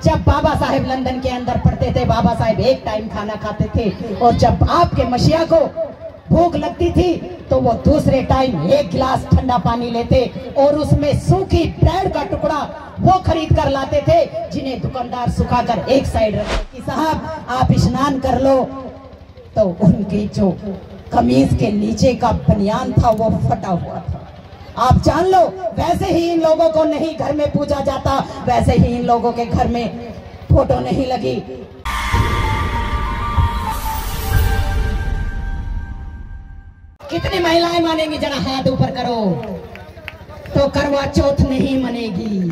जब बाबा साहेब लंदन के अंदर पढ़ते थे, बाबा साहेब एक टाइम खाना खाते थे, और जब आपके मसीहा को भूख लगती थी तो वो दूसरे टाइम एक गिलास ठंडा पानी लेते और उसमें सूखी ब्रेड का टुकड़ा वो खरीद कर लाते थे, जिन्हें दुकानदार सुखाकर एक साइड रखते कि साहब आप स्नान कर लो। तो उनकी जो कमीज के नीचे का बनियान था वो फटा हुआ था। आप जान लो, वैसे ही इन लोगों को नहीं घर में पूजा जाता, वैसे ही इन लोगों के घर में फोटो नहीं लगी। कितनी महिलाएं मानेंगी? जरा हाथ ऊपर करो। तो करवा चौथ नहीं मनेगी।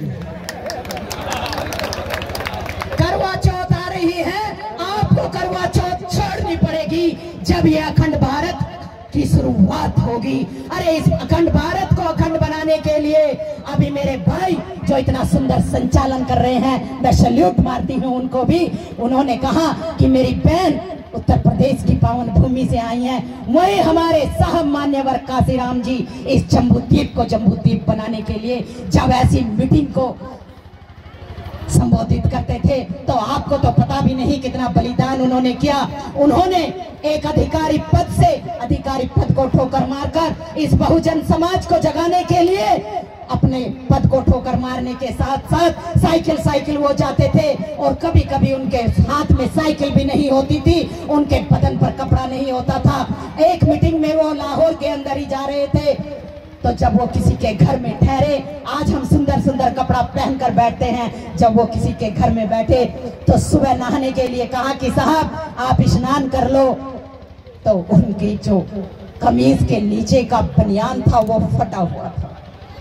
करवा चौथ आ रही है, आपको करवा चौथ छोड़नी पड़ेगी जब ये अखंड भारत की शुरुआत होगी। अरे इस अखंड भारत को अखंड बनाने के लिए अभी मेरे भाई जो इतना सुंदर संचालन कर रहे हैं, मैं सैल्यूट मारती हूँ उनको भी। उन्होंने कहा कि मेरी बहन उत्तर प्रदेश की पावन भूमि से आई हैं, वही हमारे साहब मान्यवर काशीराम जी इस जम्बूद्वीप को जम्बूद्वीप बनाने के लिए जब ऐसी मीटिंग को संबोधित करते थे तो आपको तो पता भी नहीं कितना बलिदान उन्होंने किया। उन्होंने एक अधिकारी पद से अधिकारी पद को ठोकर मारकर इस बहुजन समाज को जगाने के लिए अपने पद को ठोकर मारने के साथ साथ साइकिल वो जाते थे, और कभी कभी उनके हाथ में साइकिल भी नहीं होती थी, उनके बदन पर कपड़ा नहीं होता था। एक मीटिंग में वो लाहौर के अंदर ही जा रहे थे, तो जब वो किसी के घर में ठहरे, आज हम सुंदर सुंदर कपड़ा पहनकर बैठते हैं, जब वो किसी के घर में बैठे तो सुबह नहाने के लिए कहा कि साहब आप स्नान कर लो। तो उनकी जो कमीज के नीचे का बनियान था वो फटा हुआ था।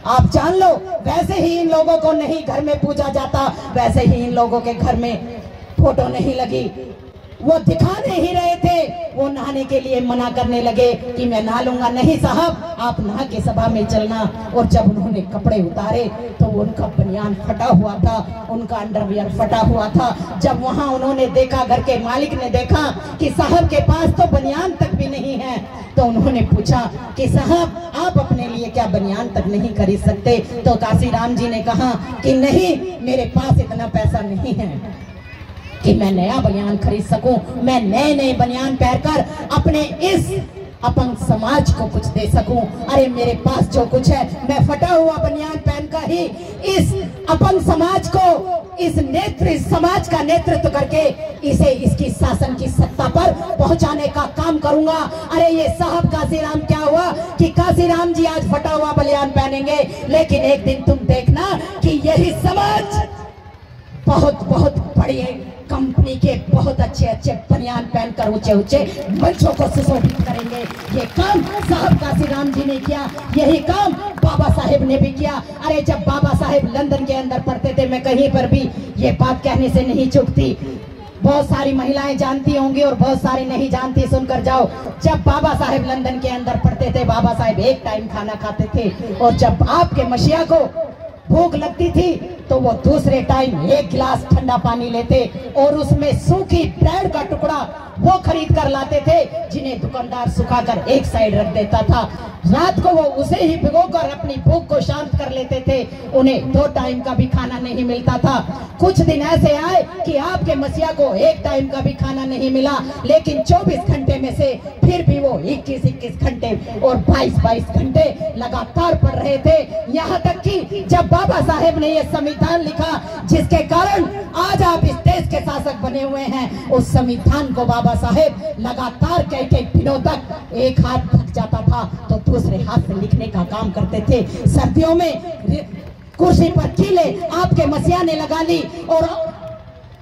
आप जान लो, वैसे ही इन लोगों को नहीं घर में पूजा जाता, वैसे ही इन लोगों के घर में फोटो नहीं लगी। वो दिखाने ही रहे थे, वो नहाने के लिए मना करने लगे कि मैं नहा लूंगा। नहीं साहब, आप नहा के सभा में चलना। और जब उन्होंने कपड़े उतारे तो उनका बनियान फटा हुआ था, उनका अंडरवियर फटा हुआ था। जब वहां उन्होंने देखा, घर के मालिक ने देखा कि साहब के पास तो बनियान तक भी नहीं है, तो उन्होंने पूछा कि साहब आप अपने लिए क्या बनियान तक नहीं खरीद सकते? तो काशीराम जी ने कहा कि नहीं, मेरे पास इतना पैसा नहीं है कि मैं नया बनियान खरीद सकूं। मैं नए नए बनियान पहनकर अपने इस अपंग समाज को कुछ दे सकूं। अरे मेरे पास जो कुछ है, मैं फटा हुआ बनियान पहनकर ही इस अपंग समाज को, इस समाज का नेतृत्व करके इसे इसकी शासन की सत्ता पर पहुंचाने का काम करूंगा। अरे ये साहब काशीराम, क्या हुआ कि काशीराम जी आज फटा हुआ बनियान पहनेंगे, लेकिन एक दिन तुम देखना कि यही समाज बहुत बहुत बड़ी कंपनी के बहुत अच्छे अच्छे बनियान पहनकर ऊंचे ऊंचे मंचों को सुशोभित करेंगे। ये काम साहब काशीराम जी ने किया, यही काम बाबा साहेब ने भी किया। अरे जब बाबा साहेब लंदन के अंदर पढ़ते थे, मैं कहीं पर भी ये बात कहने से नहीं चूकती, बहुत सारी महिलाएं जानती होंगी और बहुत सारी नहीं जानती, सुनकर जाओ। जब बाबा साहेब लंदन के अंदर पढ़ते थे, बाबा साहेब एक टाइम खाना खाते थे, और जब आपके मसीहा को भूख लगती थी तो वो दूसरे टाइम एक गिलास ठंडा पानी लेते और उसमें सूखी ब्रेड का टुकड़ा वो खरीद कर लाते थे, जिन्हें दुकानदार सुखाकर एक साइड रख देता था। रात को वो उसे ही भिगोकर अपनी भूख को शांत कर लेते थे। उन्हें 2 टाइम का भी खाना नहीं मिलता था। कुछ दिन ऐसे आए कि आपके मसीहा को 1 टाइम का भी खाना नहीं मिला, लेकिन 24 घंटे में से फिर भी वो 21-21 घंटे और 22-22 घंटे लगातार पढ़ रहे थे। यहाँ तक कि जब बाबा साहेब ने ये संविधान लिखा, जिसके कारण आज आप इस देश के शासक बने हुए हैं, उस संविधान को बाबा साहेब लगातार कई दिनों तक एक हाथ थक जाता था तो दूसरे हाथ से लिखने का काम करते थे। सर्दियों में कुर्सी पर कीले आपके मसीहा ने लगा ली और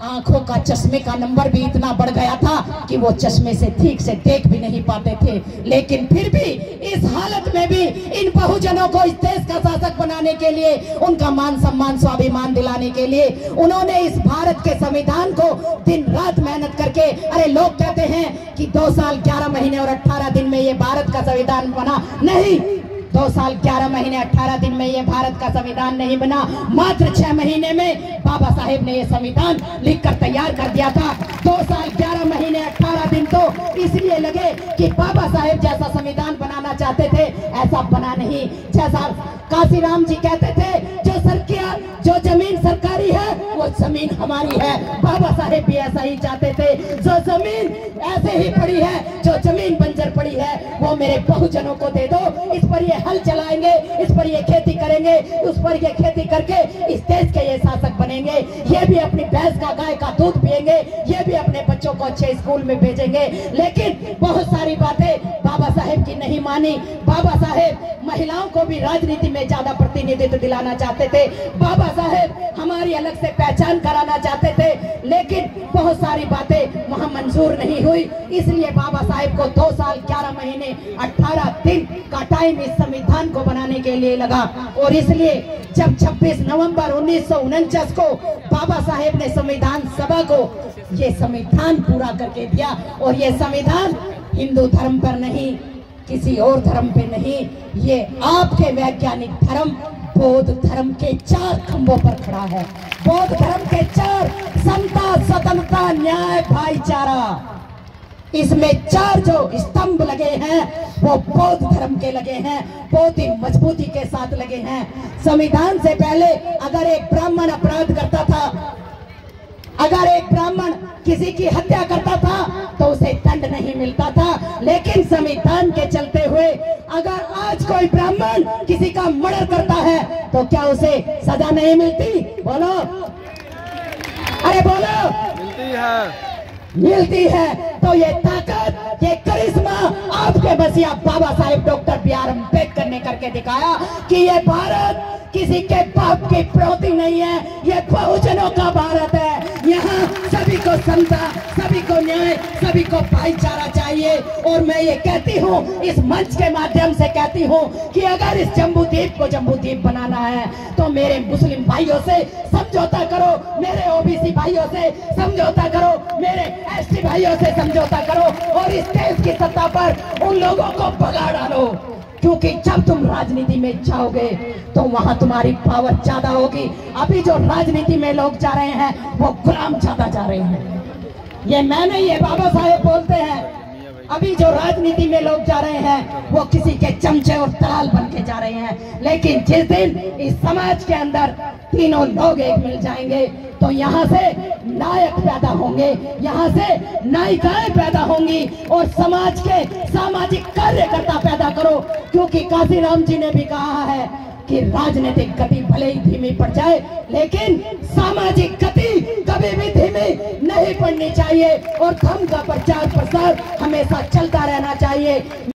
आंखों का चश्मे का नंबर भी इतना बढ़ गया था कि वो चश्मे से ठीक से देख भी नहीं पाते थे। लेकिन फिर भी इस हालत में भी इन बहुजनों को इस देश का शासक बनाने के लिए, उनका मान सम्मान स्वाभिमान दिलाने के लिए उन्होंने इस भारत के संविधान को दिन रात मेहनत करके, अरे लोग कहते हैं कि 2 साल 11 महीने और 18 दिन में ये भारत का संविधान बना, नहीं, 2 साल 11 महीने 18 दिन में ये भारत का संविधान नहीं बना, मात्र 6 महीने में बाबा साहेब ने ये संविधान लिखकर तैयार कर दिया था। 2 साल 11 महीने 18 दिन तो इसलिए लगे कि बाबा साहेब जैसा संविधान बनाना चाहते थे, ऐसा बना नहीं। जैसा काशीराम जी कहते थे, जो जमीन सरकारी है वो जमीन हमारी है। बाबा साहेब भी ऐसा ही चाहते थे। जो जमीन ऐसे ही पड़ी है, जो जमीन बंजर पड़ी है, वो मेरे बहुजनों को दे दो। इस पर ये हल चलाएंगे, इस पर ये खेती करेंगे, उस पर ये खेती करके इस देश के ये शासक बनेंगे। ये भी अपनी भैंस का गाय का दूध पिएंगे, ये भी अपने बच्चों को अच्छे स्कूल में भेजेंगे। लेकिन बहुत सारी बातें बाबा साहेब की नहीं मानी। बाबा साहेब महिलाओं को भी राजनीति में ज्यादा प्रतिनिधित्व दिलाना चाहते थे। बाबा साहेब हमारी अलग से पहचान कराना चाहते थे, लेकिन बहुत सारी बातें वहां मंजूर नहीं हुई। इसलिए बाबा साहेब को 2 साल 11 महीने 18 दिन का टाइम इस संविधान को बनाने के लिए लगा। और इसलिए जब 26 नवंबर 1949 को बाबा साहेब ने संविधान सभा को ये संविधान पूरा करके दिया, और ये संविधान हिंदू धर्म पर नहीं, किसी और धर्म पे नहीं, ये आपके वैज्ञानिक धर्म बौद्ध धर्म के 4 खंभों पर खड़ा है। बौद्ध धर्म के 4 समता, स्वतंत्रता, न्याय, भाईचारा, इसमें 4 जो स्तंभ लगे हैं वो बौद्ध धर्म के लगे हैं, बहुत ही मजबूती के साथ लगे हैं। संविधान से पहले अगर एक ब्राह्मण अपराध करता था, अगर एक ब्राह्मण किसी की हत्या करता था तो उसे दंड नहीं मिलता था। लेकिन संविधान के चलते हुए अगर आज कोई ब्राह्मण किसी का मर्डर करता है तो क्या उसे सजा नहीं मिलती? बोलो, अरे बोलो, मिलती है, मिलती है। तो ये ताकत, ये करिश्मा आपके बसिया बाबा साहेब डॉक्टर बी.आर. अम्बेडकर ने करके दिखाया कि ये भारत किसी के बाप की प्रौती नहीं है, ये बहुजनों का भारत है। यहाँ सभी को समता, सभी को न्याय, सभी को भाईचारा चाहिए। और मैं ये कहती हूँ, इस मंच के माध्यम से कहती हूँ कि अगर इस जम्बू द्वीप को जम्बू द्वीप बनाना है तो मेरे मुस्लिम भाइयों से समझौता करो, मेरे ओबीसी भाइयों से समझौता करो, मेरे एसटी भाइयों से समझौता करो, और इस देश की सत्ता पर उन लोगों को भगा डालो। क्योंकि जब तुम राजनीति में जाओगे तो वहां तुम्हारी पावर ज्यादा होगी। अभी जो राजनीति में लोग जा रहे हैं वो गुलाम ज्यादा जा रहे हैं। ये मैं नहीं, ये बाबा साहेब बोलते हैं। अभी जो राजनीति में लोग जा रहे हैं वो किसी के चमचे और दलाल बन के जा रहे हैं। लेकिन जिस दिन इस समाज के अंदर तीनों लोग एक मिल जाएंगे तो यहाँ से नायक पैदा होंगे, यहाँ से नायिकाएं पैदा होंगी, और समाज के सामाजिक कार्यकर्ता पैदा करो। क्योंकि काशीराम जी ने भी कहा है कि राजनीतिक गति भले ही धीमी पड़ जाए, लेकिन सामाजिक गति कभी भी धीमी नहीं पड़नी चाहिए, और धर्म का प्रचार प्रसार हमेशा चलता रहना चाहिए।